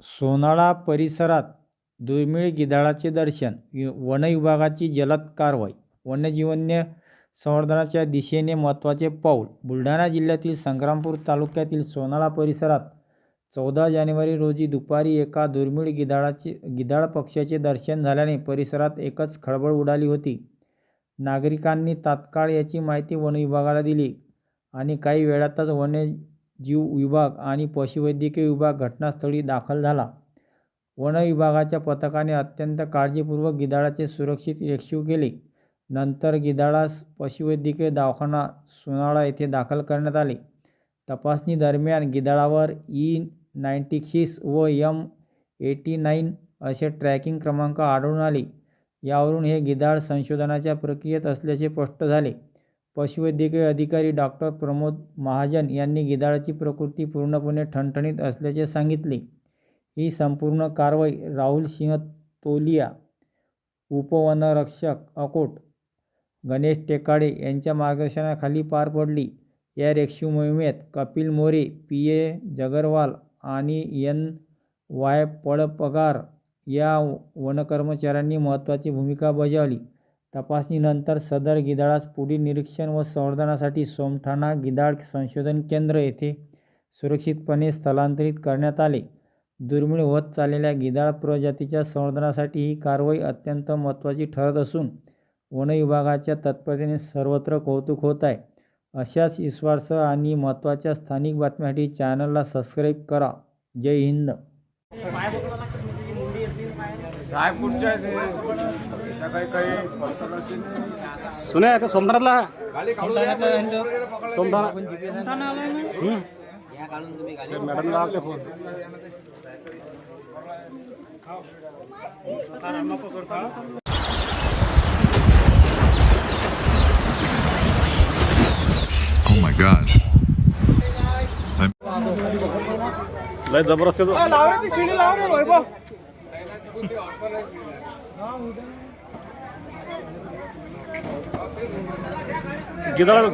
सोनाळा परिसरात दुर्मिळ गिधाडाचे दर्शन, वन विभागाची जलद कारवाई, वन्यजीव संवर्धनाच्या दिशेने महत्त्वाचे पाऊल. बुलढाणा जिल्ह्यातील संग्रामपूर तालुक्यातील सोनाळा परिसरात 14 जानेवारी रोजी दुपारी एका दुर्मिळ गिधाड पक्ष्याचे दर्शन झाल्याने परिसरात एकच खळबळ उडाली होती. नागरिकांनी तात्काळ याची माहिती वन विभागाला दिली आणि काही वेळातच वन्यजीव विभाग आणि पशुवैद्यकीय विभाग घटनास्थळी दाखल झाला. वन विभागाच्या पथकाने अत्यंत काळजीपूर्वक गिधाडाचे सुरक्षित रेस्क्यू केले. नंतर गिधाडास पशुवैद्यकीय दवाखाना सोनाळा येथे दाखल करण्यात आले. तपासणी दरम्यान गिधाडावर E96 व M89 असे ट्रॅकिंग क्रमांक आढळून आले. यावरून हे गिधाड संशोधनाच्या प्रक्रियेत असल्याचे स्पष्ट झाले. पशुवैद्यकीय अधिकारी डॉक्टर प्रमोद महाजन यांनी गिधाडाची प्रकृती पूर्णपणे ठणठणीत असल्याचे सांगितले. ही संपूर्ण कारवाई राहुल सिंह तोलिया, उपवनरक्षक अकोट, गणेश टेकाडे यांच्या मार्गदर्शनाखाली पार पडली. या रेस्क्यू मोहिमेत कपिल मोरे, PA जगरवाल आणि NY पळपगार या वनकर्मचाऱ्यांनी महत्त्वाची भूमिका बजावली. तपासणीनंतर सदर गिधाडास पुढील निरीक्षण व संवर्धनासाठी सोमठाणा गिधाड संशोधन केंद्र येथे सुरक्षितपणे स्थलांतरित करण्यात आले. दुर्मिळ होत चाललेल्या गिधाड प्रजातीच्या संवर्धनासाठी ही कारवाई अत्यंत महत्त्वाची ठरत असून वन विभागाच्या तत्परतेने सर्वत्र कौतुक होत आहे. अशाच विश्वासार्ह आणि महत्त्वाच्या स्थानिक बातम्यांसाठी चॅनलला सबस्क्राईब करा. जय हिंद. सुने आता सोमनाथला मॅडम लागते फोन. Oh my God. लय जबरदस्त आहे तो. गिधाड